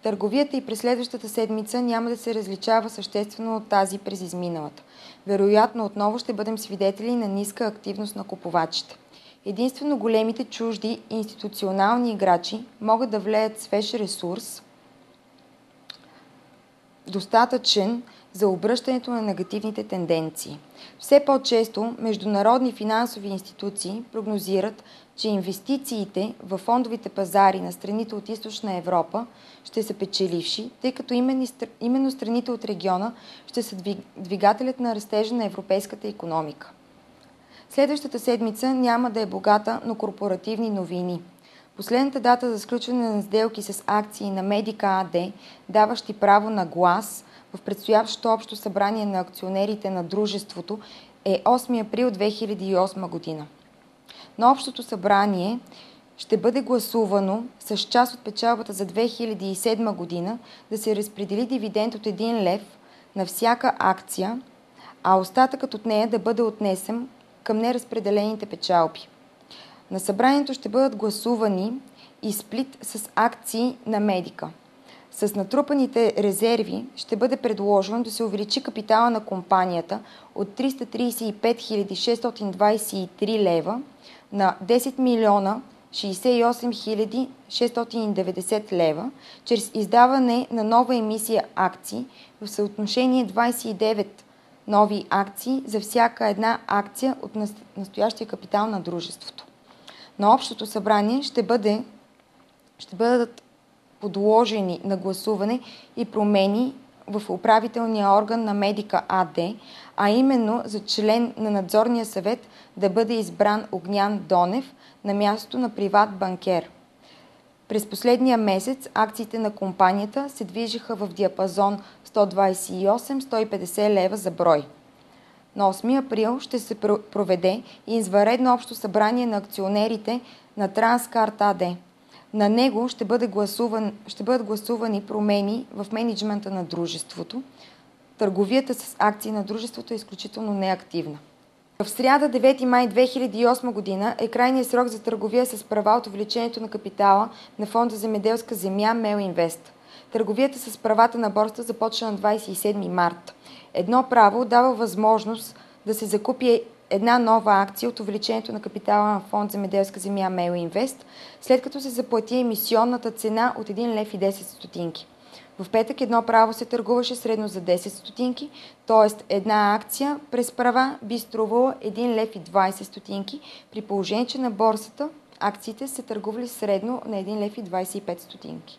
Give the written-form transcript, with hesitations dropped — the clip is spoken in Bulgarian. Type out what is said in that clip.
Търговията и през следващата седмица няма да се различава съществено от тази през изминалата. Вероятно отново ще бъдем свидетели на ниска активност на купувачите. Единствено големите чужди институционални играчи могат да влеят свеж ресурс, достатъчен за обръщането на негативните тенденции. Все по-често международни финансови институции прогнозират, че инвестициите в фондовите пазари на страните от Източна Европа ще са печеливши, тъй като именно страните от региона ще са двигателят на растежа на европейската икономика. Следващата седмица няма да е богата на корпоративни новини. Последната дата за сключване на сделки с акции на Медика АД, даващи право на глас в предстоящото общо събрание на акционерите на дружеството, е 8 април 2008 година. На общото събрание ще бъде гласувано с част от печалбата за 2007 година да се разпредели дивиденд от 1 лев на всяка акция, а остатъкът от нея да бъде отнесен към неразпределените печалби. На събранието ще бъдат гласувани и сплит с акции на Медика. С натрупаните резерви ще бъде предложено да се увеличи капитала на компанията от 335 623 лева на 10 милиона 68 690 лева, чрез издаване на нова емисия акции в съотношение 29 нови акции за всяка една акция от настоящия капитал на дружеството. На общото събрание ще бъдат подложени на гласуване и промени в управителния орган на Медика АД, а именно за член на надзорния съвет да бъде избран Огнян Донев на мястото на Приват Банкер. През последния месец акциите на компанията се движиха в диапазон 128-150 лева за брой. На 8 април ще се проведе и извънредно общо събрание на акционерите на Транскарт АД. На него ще бъдат гласувани промени в мениджмънта на дружеството. Търговията с акции на дружеството е изключително неактивна. В сряда 9 май 2008 година е крайният срок за търговия с права от увеличението на капитала на фонда земеделска земя Мелинвест. Търговията с правата на борсата започна на 27 март. Едно право дава възможност да се закупи една нова акция от увеличението на капитала на фонд земеделска земя Мелинвест, след като се заплати емисионната цена от 1 лев и 10 стотинки. В петък едно право се търгуваше средно за 10 стотинки, т.е. една акция през права би струвала 1 лев и 20 стотинки, при положение, че на борсата акциите се търгували средно на 1 лев и 25 стотинки.